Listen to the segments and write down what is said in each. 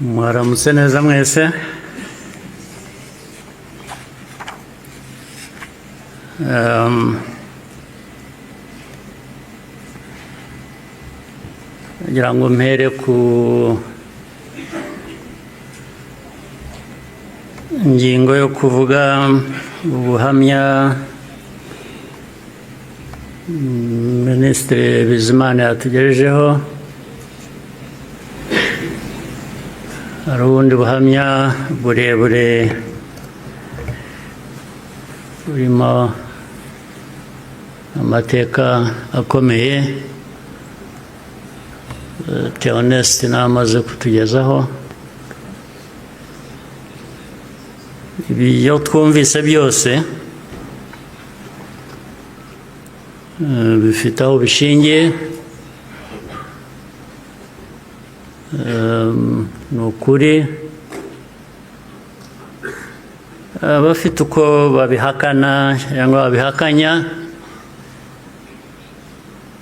Mwaramutse neza mwese. Ngira ngo mpere ku ngingo yo kuvuga ubuhamya Minisitiri Bizimana yatugejejeho. Hari ubundi buhamya burebure burimo amateka akomeye Theoneste namaze kutugezaho. Ibyo twumvise byose bifite aho bishingiye. Ni ukuri abafite uko babihakana cyangwa babihakanya,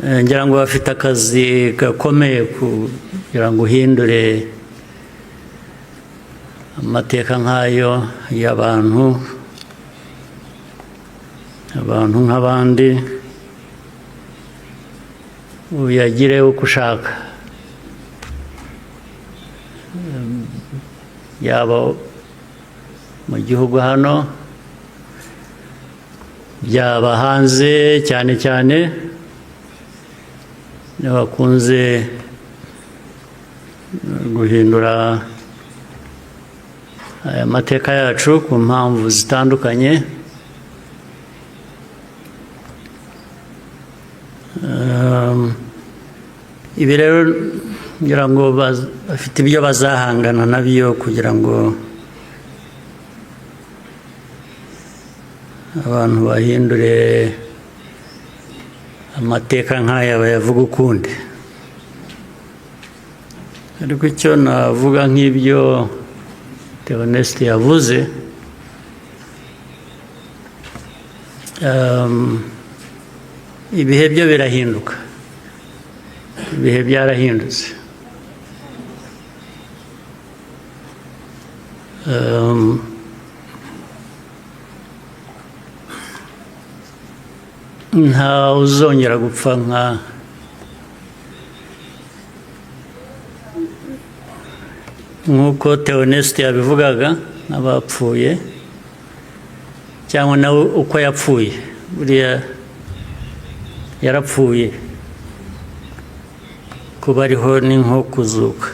ngira ngo bafite akazi gakomeye kugira ngo uhindure amateka nk'ayo y'abantu nk'abandi, uyagire uko ushaka, yaba mu gihugu hano, byaba hanze, cyane cyane bakunze guhindura aya mateka yacu ku mpamvu zitandukanye. Ibi rero ngira ngo bafite ibyo bazahangana nabyo kugira ngo abantu bahindure amateka nk'aya bayavuga ukundi. Ariko icyo navuga nk'ibyo Theoneste yavuze, ibihe byo birahinduka, ibihe byarahindutse. Nta uzongera gupfa nk'uko Theoneste yabivugaga n'abapfuye, cyangwa nawe uko yapfuye. Buriya yarapfuye, kuba ariho ni nko kuzuka,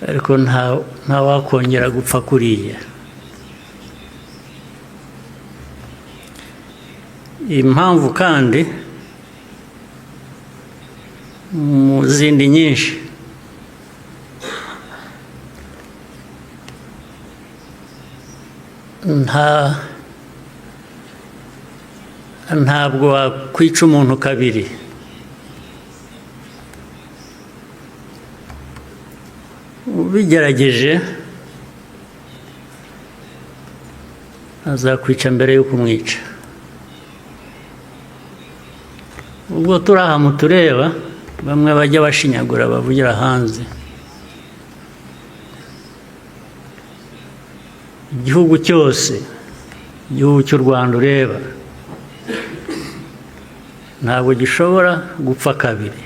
ariko nta wakongera gupfa kuriya. Impamvu kandi mu zindi nyinshi, ntabwo wakwica umuntu kabiri. Ubigerageje azakwica mbere yo kumwica. Ubwo turi aha mutureba, bamwe bajya bashinyagura bavugira hanze. Igihugu cyose, igihugu cy'u Rwanda ureba, ntabwo gishobora gupfa kabiri.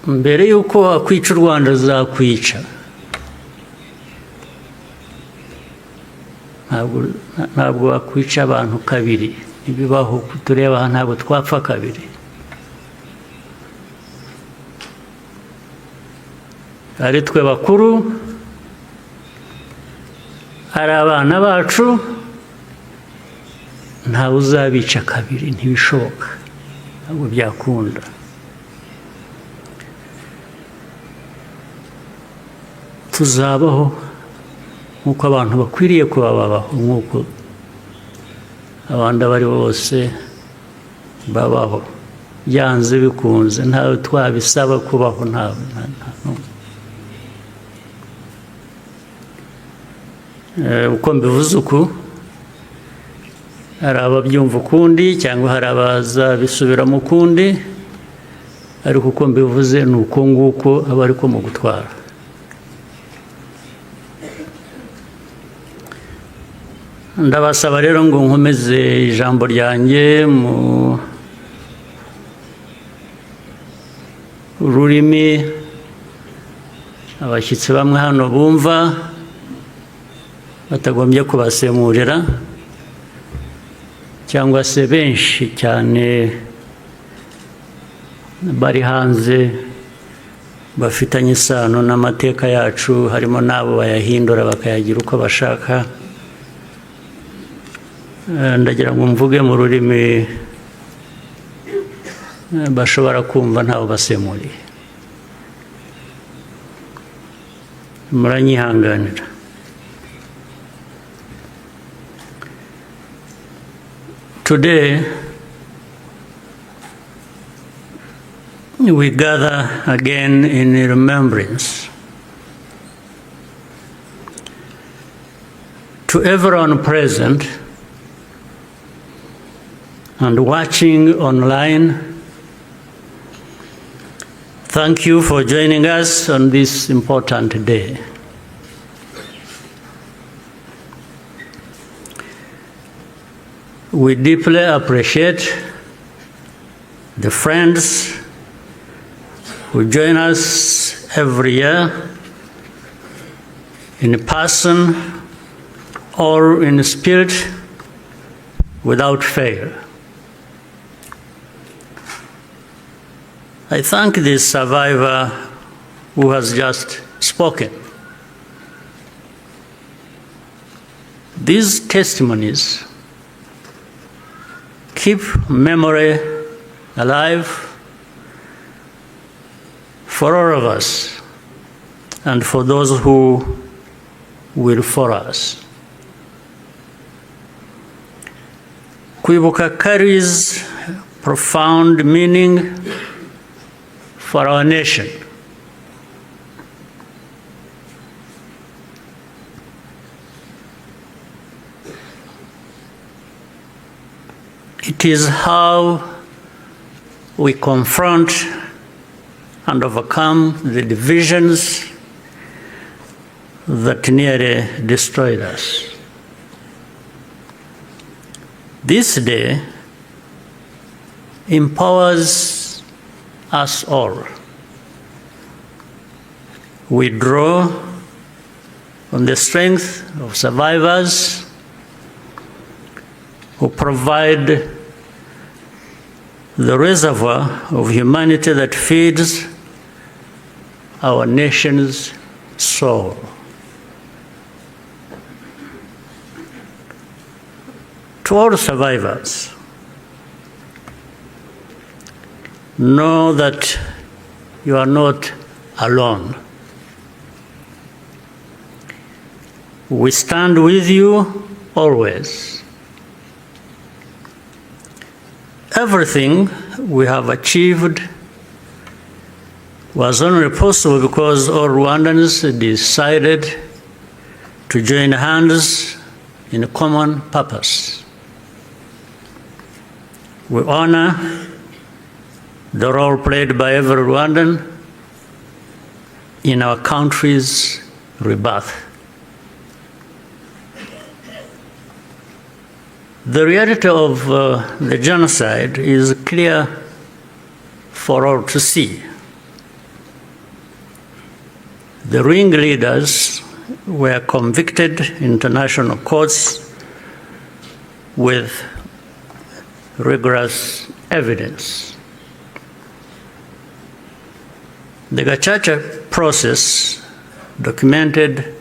Mbere y'uko wakwica u Rwanda azakwica. Ntabwo wakwica abantu kabiri, ntibibaho. Tureba aha ntabwo twapfa kabiri. Ari twe bakuru, ari abana bacu, ntawe uzabica kabiri, ntibishoboka, ntabwo byakunda. Tuzabaho nk'uko abantu bakwiriye kuba babaho, nk'uko abandi abo ari bo bose babaho, byanze bikunze. Ntawe twabisaba kubaho, ntawe. Uko mbivuze uku, hari ababyumva ukundi cyangwa hari abazabisubiramo ukundi, ariko uko mbivuze ni uko nguko aba ariko mu gutwara. Ndabasaba rero ngo nkomeze ijambo ryanjye mu rurimi abashyitsi bamwe hano bumva batagombye kubasemurira, cyangwa se benshi cyane bari hanze bafitanye isano n'amateka yacu, harimo n'abo bayahindura bakayagira uko bashaka. Ndagira ngo mvuge mu rurimi bashobora kumva ntawe basemuriye. Muranyihanganira. Today we gather again in remembrance to everyone present and watching online. Thank you for joining us on this important day. We deeply appreciate the friends who join us every year in person or in spirit without fail. I thank the survivor who has just spoken. These testimonies keep memory alive for all of us and for those who will follow us. Kwibuka carries profound meaning for our nation. It is how we confront and overcome the divisions that nearly destroyed us. This day empowers us all. We draw on the strength of survivors who provide the reservoir of humanity that feeds our nation's soul. To all survivors, know that you are not alone. We stand with you always. Everything we have achieved was only possible because all Rwandans decided to join hands in a common purpose. We honor the role played by every Rwandan in our country's rebirth. The reality of the genocide is clear for all to see. The ringleaders were convicted in international courts with rigorous evidence. The Gacaca process documented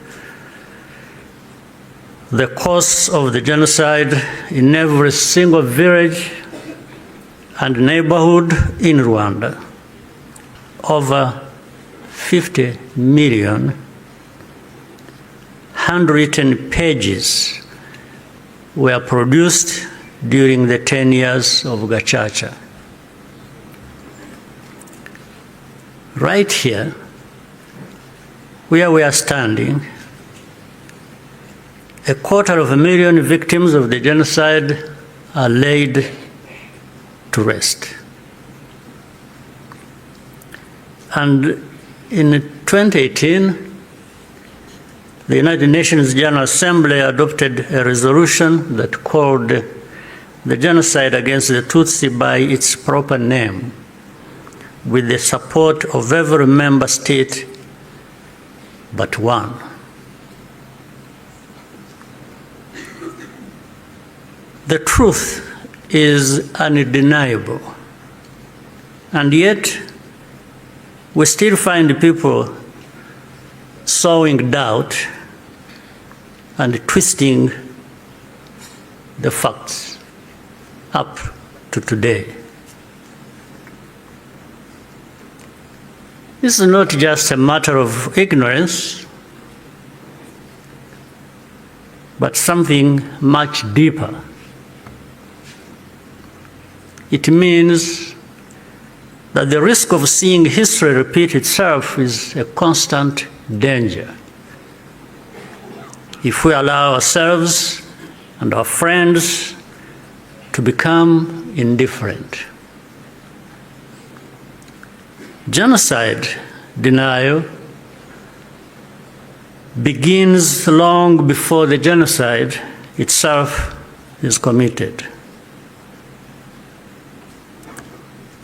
the costs of the genocide in every single village and neighborhood in Rwanda. Over 50 million handwritten pages were produced during the 10 years of Gacaca. Right here, where we are standing, 250,000 victims of the genocide are laid to rest. And in 2018, the United Nations General Assembly adopted a resolution that called the genocide against the Tutsi by its proper name, with the support of every member state but one. The truth is undeniable, and yet we still find people sowing doubt and twisting the facts up to today. This is not just a matter of ignorance, but something much deeper. It means that the risk of seeing history repeat itself is a constant danger. If we allow ourselves and our friends to become indifferent. Genocide denial begins long before the genocide itself is committed.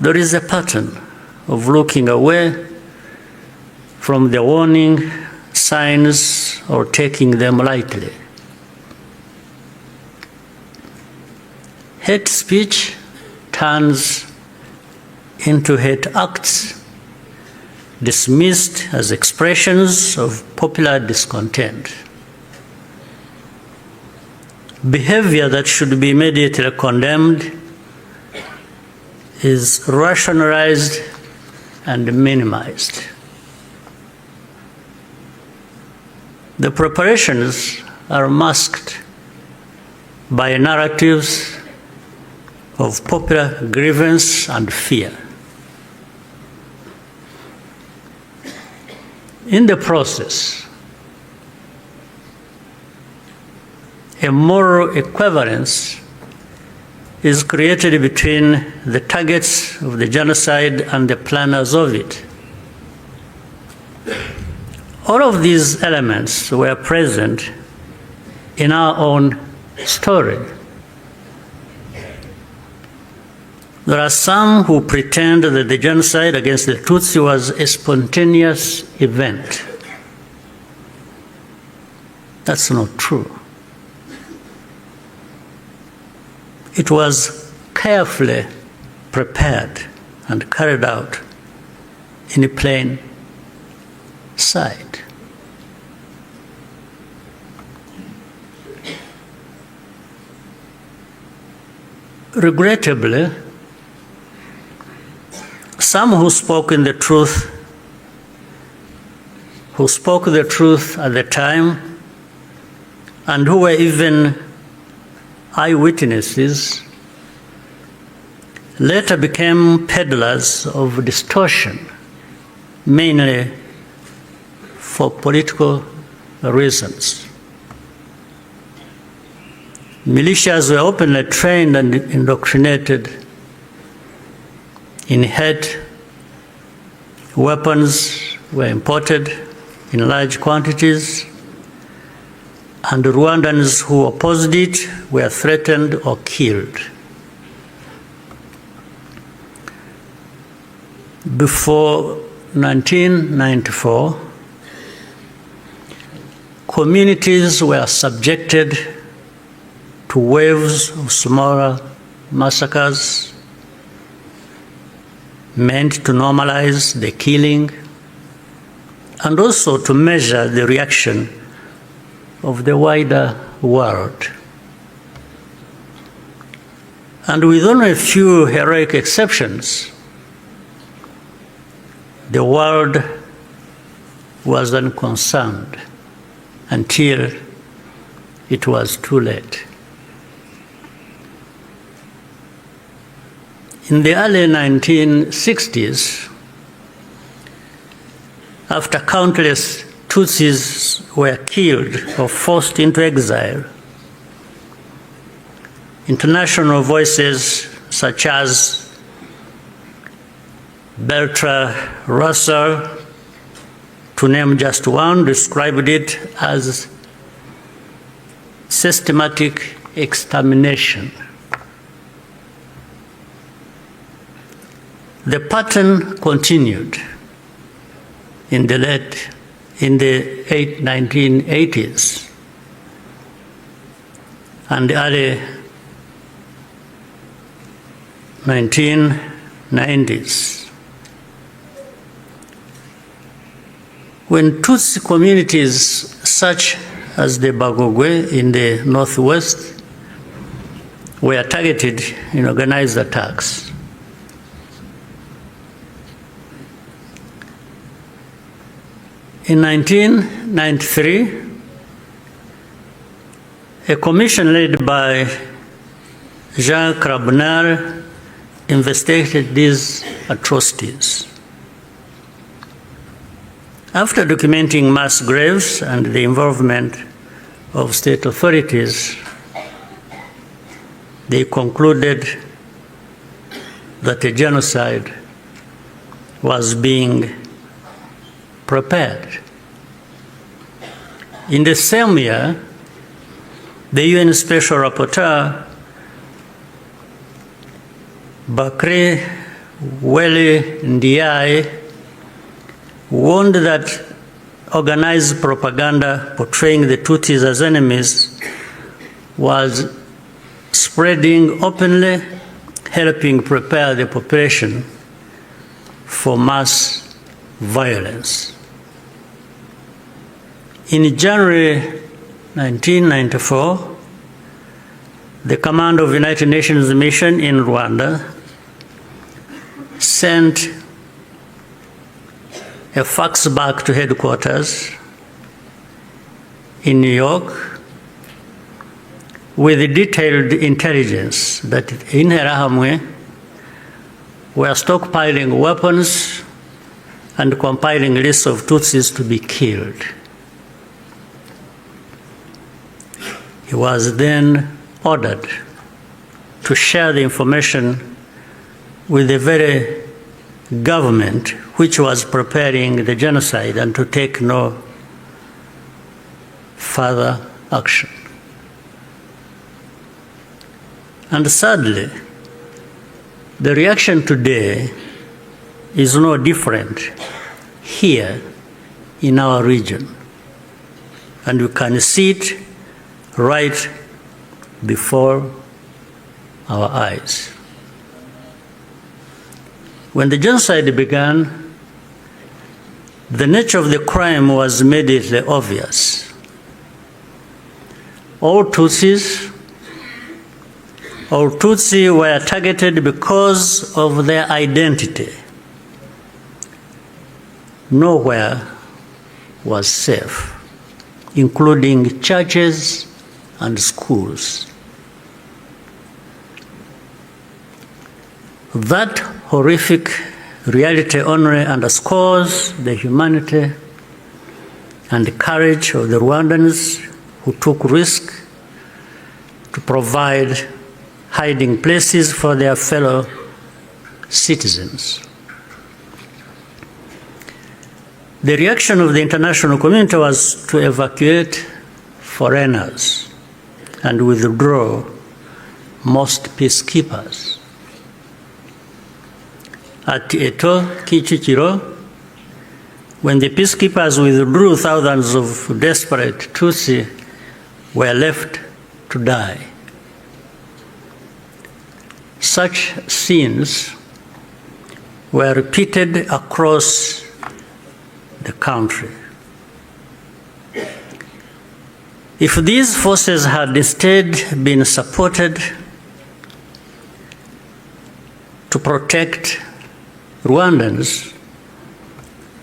There is a pattern of looking away from the warning signs or taking them lightly. Hate speech turns into hate acts, dismissed as expressions of popular discontent. Behavior that should be immediately condemned is rationalized and minimized. The preparations are masked by narratives of popular grievance and fear. In the process, a moral equivalence is created between the targets of the genocide and the planners of it. All of these elements were present in our own story. There are some who pretend that the genocide against the Tutsi was a spontaneous event. That's not true. It was carefully prepared and carried out in plain sight. Regrettably, some who spoke the truth at the time, and who were even eyewitnesses, later became peddlers of distortion, mainly for political reasons. Militias were openly trained and indoctrinated in hate. Weapons were imported in large quantities, and Rwandans who opposed it were threatened or killed. Before 1994, communities were subjected to waves of smaller massacres meant to normalize the killing and also to measure the reaction of the wider world. And with only a few heroic exceptions, the world was unconcerned until it was too late. In the early 1960s, after countless Tutsis were killed or forced into exile, international voices such as Bertrand Russell, to name just one, described it as systematic extermination. The pattern continued in the 1980s and early 1990s. When Tutsi communities such as the Bagogwe in the northwest were targeted in organized attacks, in 1993, a commission led by Jean Crabonneau investigated these atrocities. After documenting mass graves and the involvement of state authorities, they concluded that a genocide was being prepared. In the same year, the UN Special Rapporteur, Bakri Weli Ndiaye, warned that organized propaganda portraying the Tutsis as enemies was spreading openly, helping prepare the population for mass violence. In January 1994, the command of the United Nations mission in Rwanda sent a fax back to headquarters in New York with detailed intelligence that in Interahamwe were stockpiling weapons and compiling lists of Tutsis to be killed. He was then ordered to share the information with the very government which was preparing the genocide and to take no further action. And sadly, the reaction today is no different here in our region. And you can see it right before our eyes. When the genocide began, the nature of the crime was immediately obvious. All Tutsi were targeted because of their identity. Nowhere was safe, including churches and schools. That horrific reality only underscores the humanity and the courage of the Rwandans who took risk to provide hiding places for their fellow citizens. The reaction of the international community was to evacuate foreigners and withdraw most peacekeepers. At Eto, Kichichiro, when the peacekeepers withdrew, thousands of desperate Tutsi were left to die. Such scenes were repeated across the country. If these forces had instead been supported to protect Rwandans,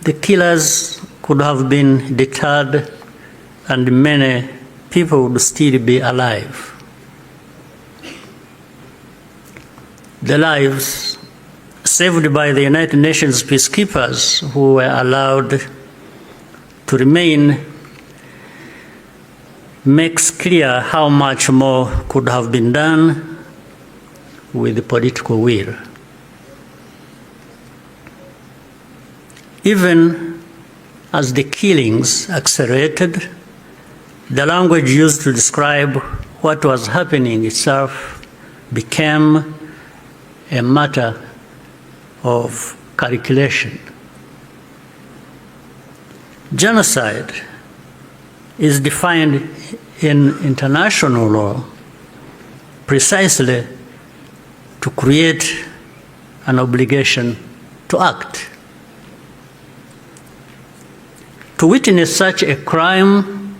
the killers could have been deterred and many people would still be alive. The lives saved by the United Nations peacekeepers who were allowed to remain makes clear how much more could have been done with the political will. Even as the killings accelerated, the language used to describe what was happening itself became a matter of calculation. Genocide is defined in international law precisely to create an obligation to act. To witness such a crime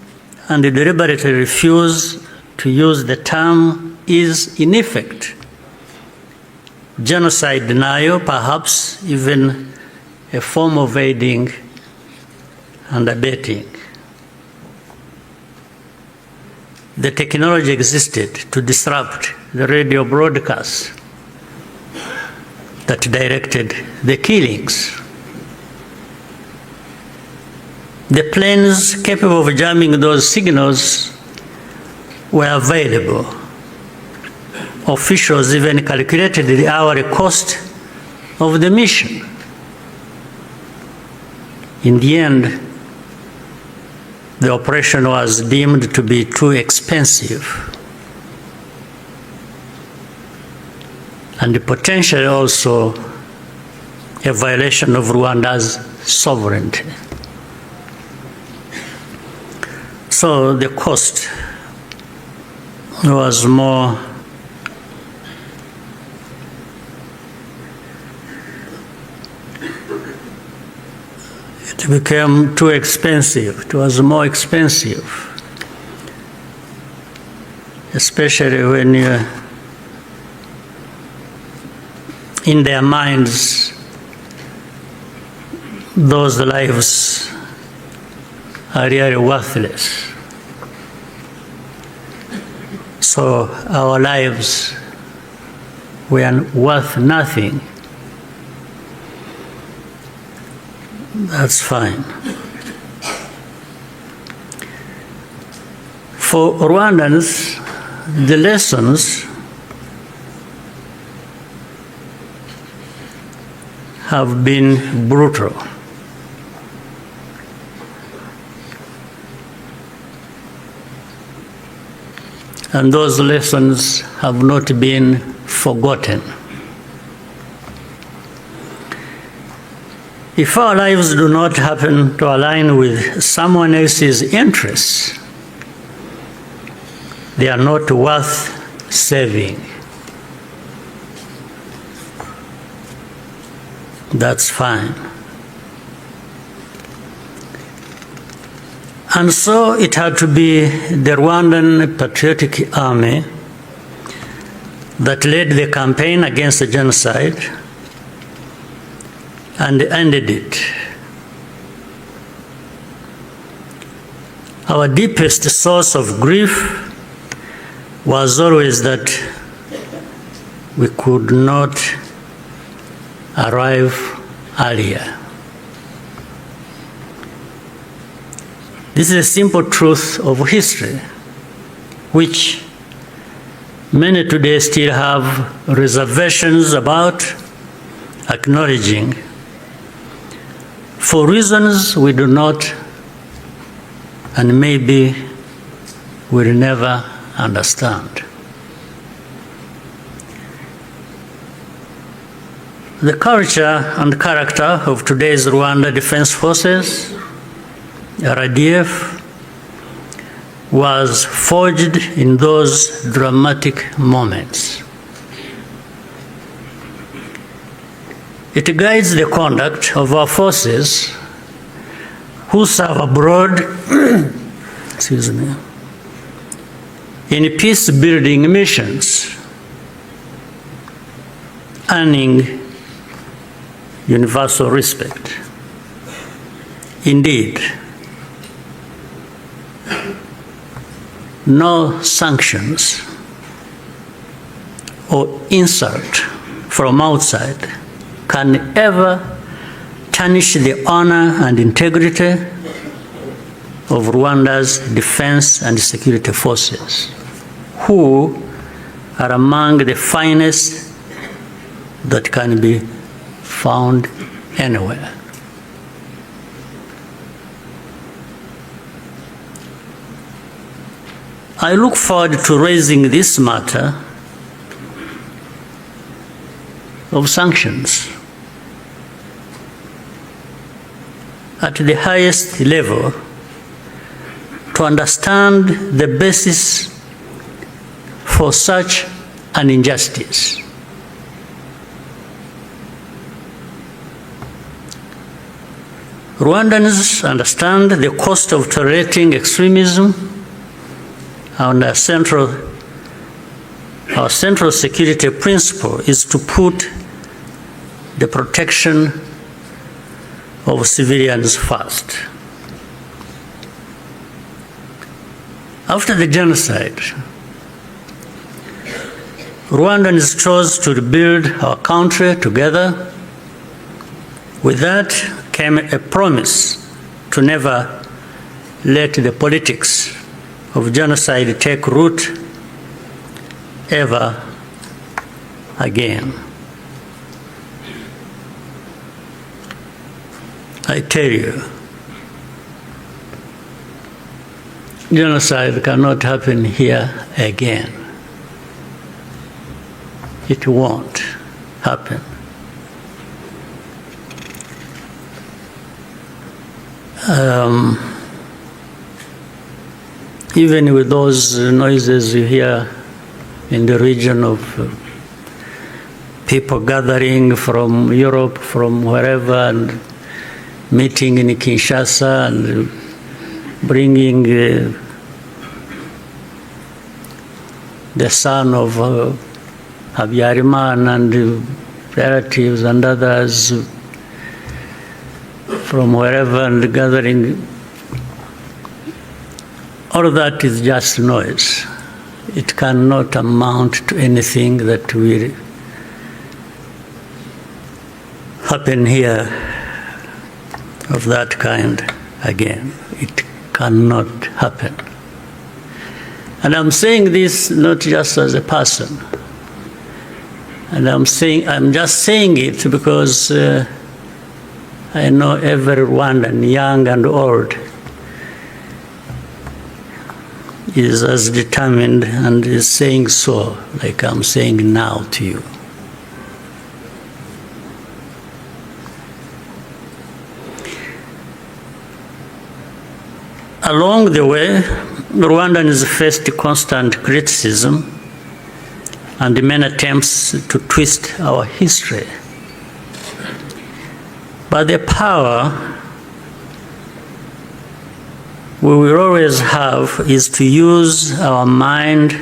and deliberately refuse to use the term is, in effect, genocide denial, perhaps even a form of aiding and abetting. The technology existed to disrupt the radio broadcasts that directed the killings. The planes capable of jamming those signals were available. Officials even calculated the hourly cost of the mission. In the end, the operation was deemed to be too expensive and potentially also a violation of Rwanda's sovereignty. So the cost was more it became too expensive. It was more expensive, especially when in their minds those lives are really worthless. So our lives were worth nothing. That's fine. For Rwandans, the lessons have been brutal. And those lessons have not been forgotten. If our lives do not happen to align with someone else's interests, they are not worth saving. That's fine. And so it had to be the Rwandan Patriotic Army that led the campaign against the genocide and ended it. Our deepest source of grief was always that we could not arrive earlier. This is a simple truth of history, which many today still have reservations about acknowledging, for reasons we do not and maybe will never understand. The culture and character of today's Rwanda Defense Forces, RDF, was forged in those dramatic moments. It guides the conduct of our forces who serve abroad excuse me, in peace-building missions, earning universal respect. Indeed, no sanctions or insult from outside can ever tarnish the honor and integrity of Rwanda's defense and security forces, who are among the finest that can be found anywhere. I look forward to raising this matter of sanctions at the highest level to understand the basis for such an injustice. Rwandans understand the cost of tolerating extremism, and our central security principle is to put the protection of civilians first. After the genocide, Rwandans chose to rebuild our country together. With that came a promise to never let the politics of genocide take root ever again. I tell you, genocide cannot happen here again. It won't happen. Even with those noises you hear in the region of people gathering from Europe, from wherever, and meeting in Kinshasa and bringing the son of Habyarimana and relatives and others from wherever and gathering. All of that is just noise. It cannot amount to anything that will happen here of that kind again. It cannot happen. And I'm saying this not just as a person. And I'm just saying it because I know every Rwandan, young and old, is as determined and is saying so, like I'm saying now to you. Along the way, Rwandans faced constant criticism and many attempts to twist our history. But the power we will always have is to use our minds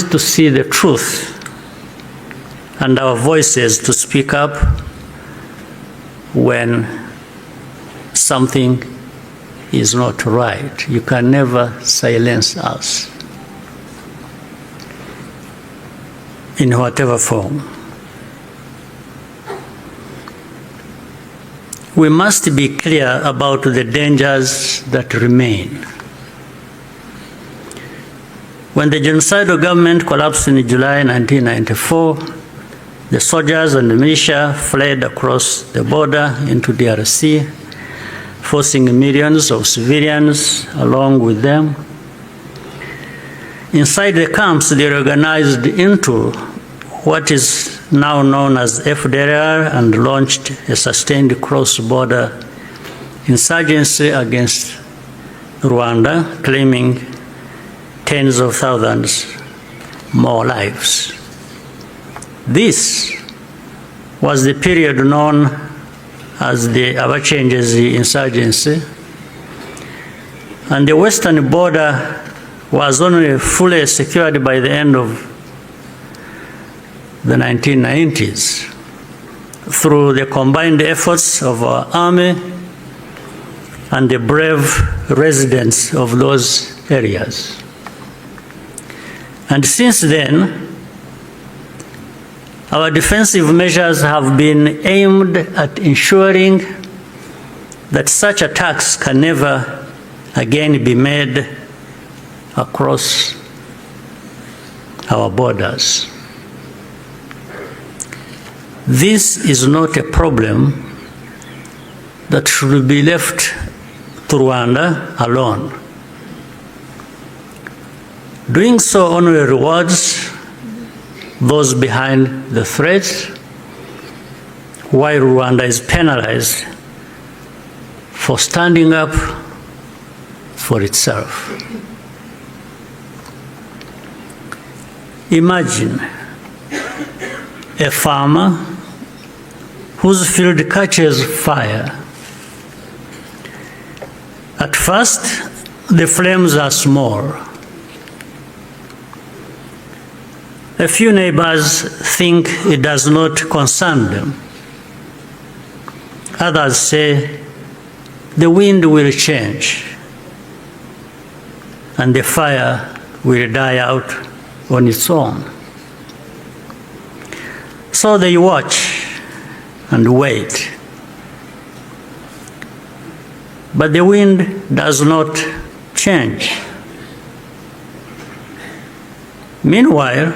to see the truth, and our voices to speak up when something is not right. You can never silence us in whatever form. We must be clear about the dangers that remain. When the genocidal government collapsed in July 1994, the soldiers and the militia fled across the border into DRC, forcing millions of civilians along with them. Inside the camps, they organized into what is now known as FDLR and launched a sustained cross-border insurgency against Rwanda, claiming tens of thousands more lives. This was the period known as the Abacengezi insurgency, and the western border was only fully secured by the end of the 1990s through the combined efforts of our army and the brave residents of those areas. And since then, our defensive measures have been aimed at ensuring that such attacks can never again be made across our borders. This is not a problem that should be left to Rwanda alone. Doing so only rewards those behind the threats, while Rwanda is penalized for standing up for itself. Imagine a farmer whose field catches fire. At first, the flames are small. A few neighbors think it does not concern them. Others say the wind will change and the fire will die out on its own. So they watch and wait. But the wind does not change. Meanwhile,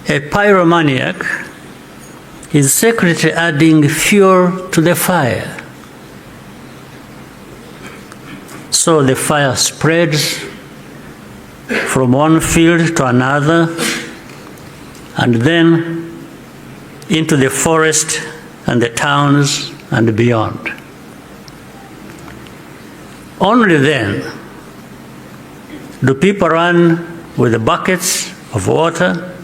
a pyromaniac is secretly adding fuel to the fire. So the fire spreads from one field to another, and then into the forest and the towns and beyond. Only then do people run with buckets of water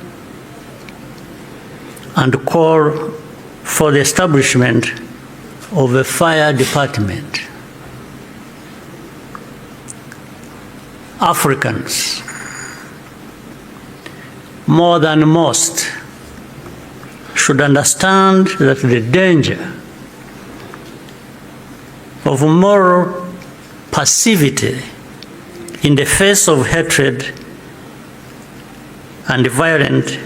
and call for the establishment of a fire department. Africans, more than most, should understand that the danger of moral passivity in the face of hatred and violent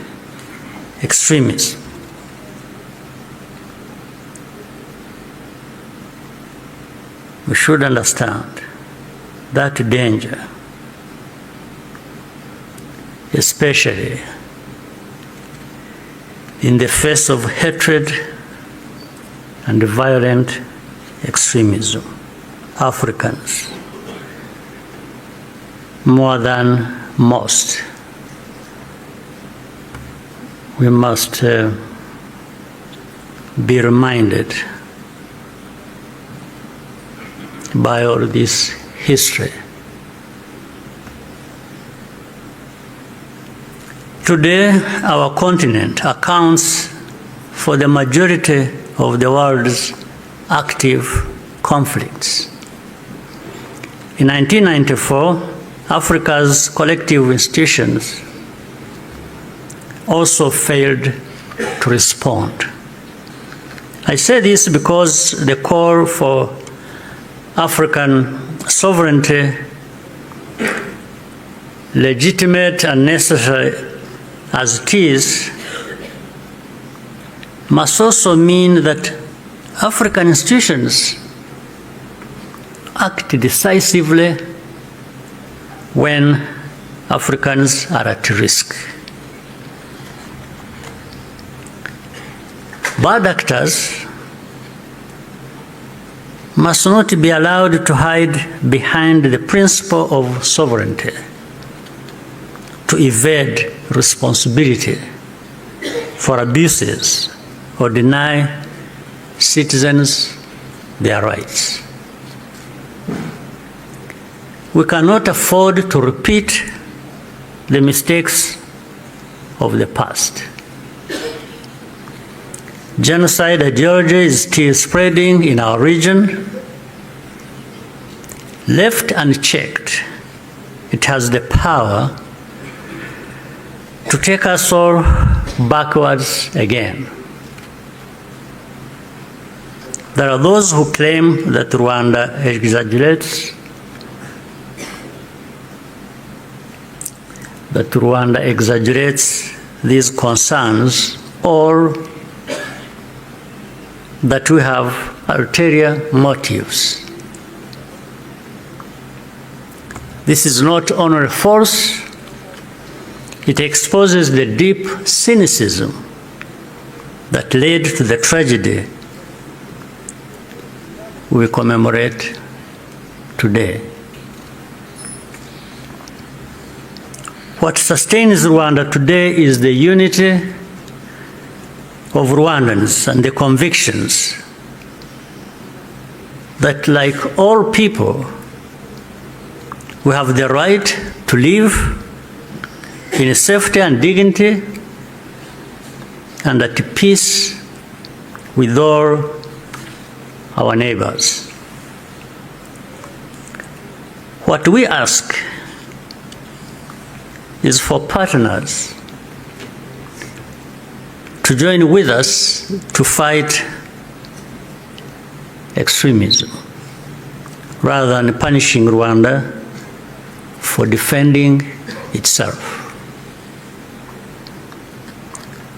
extremism. We should understand that danger, especially in the face of hatred and violent extremism. Africans, more than most, we must be reminded by all this history. Today, our continent accounts for the majority of the world's active conflicts. In 1994, Africa's collective institutions also failed to respond. I say this because the call for African sovereignty, legitimate and necessary as it is, must also mean that African institutions act decisively when Africans are at risk. Bad actors must not be allowed to hide behind the principle of sovereignty, to evade responsibility for abuses or deny citizens their rights. We cannot afford to repeat the mistakes of the past. Genocide ideology is still spreading in our region. Left unchecked, it has the power to take us all backwards again. There are those who claim that Rwanda exaggerates these concerns, or that we have ulterior motives. This is not only false, it exposes the deep cynicism that led to the tragedy we commemorate today. What sustains Rwanda today is the unity of Rwandans and the convictions that, like all people, we have the right to live in safety and dignity and at peace with all our neighbors. What we ask is for partners to join with us to fight extremism, rather than punishing Rwanda for defending itself.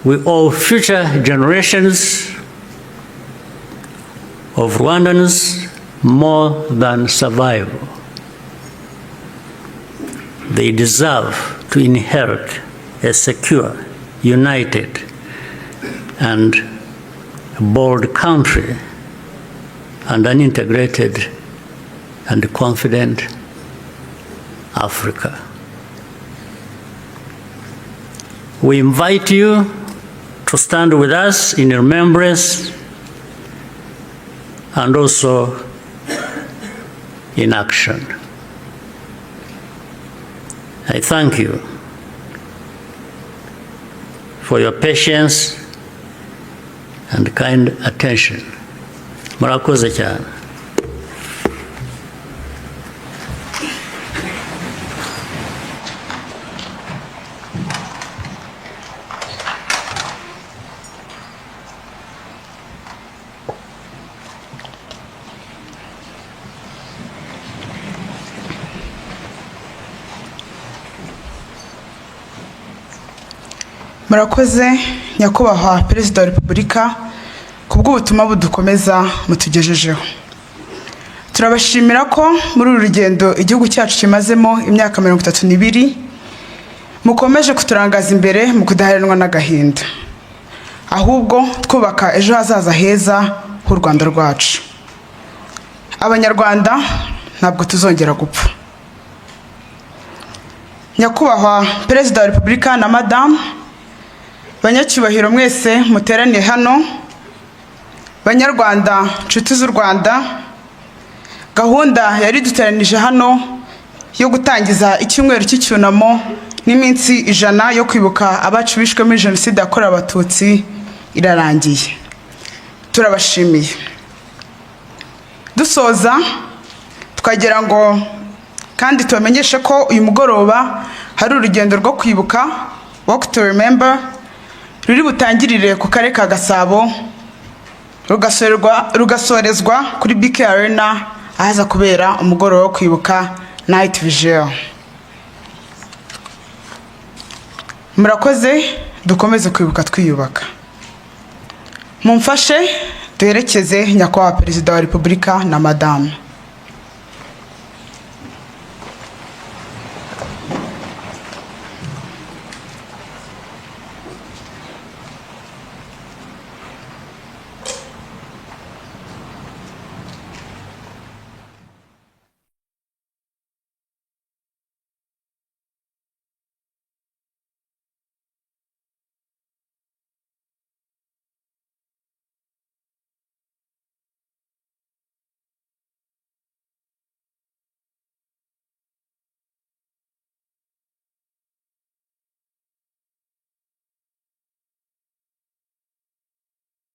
We owe future generations of Rwandans more than survival. They deserve to inherit a secure, united, and bold country and an integrated and confident Africa. We invite you to stand with us in remembrance and also in action. I thank you for your patience and kind attention. Murakoze cyane. Murakoze nyakubahwa Perezida wa Repubulika kubw'ubutumwa budukomeza mutugejejeho. Turabashimira ko muri uru rugendo igihugu cyacu kimazemo imyaka 32 mukomeje kuturangaza imbere mu kudaheranwa n'agahinda, ahubwo twubaka ejo hazaza heza h'u Rwanda rwacu. Abanyarwanda ntabwo tuzongera gupfa. Nyakubahwa Perezida wa Repubulika na Madame banyacyubahiro mwese muteraniye hano, Banyarwanda nshuti z'u Rwanda, gahunda yari duteranije hano yo gutangiza icyumweru cy'icyunamo n'iminsi 100 yo kwibuka abacu bishwe muri Jenoside yakorewe Abatutsi irarangiye. Turabashimiye. Dusoza twagira ngo kandi tubamenyeshe ko uyu mugoroba hari urugendo rwo kwibuka, walk to remember, ruri butangirire ku karere ka Gasabo rugasorezwa kuri BK Arena ahaza kubera umugoroba wo kwibuka night vigil. Murakoze, dukomeze kwibuka twiyubaka. Mumfashe duherekeze nyakubahwa Perezida wa Repubulika na Madame.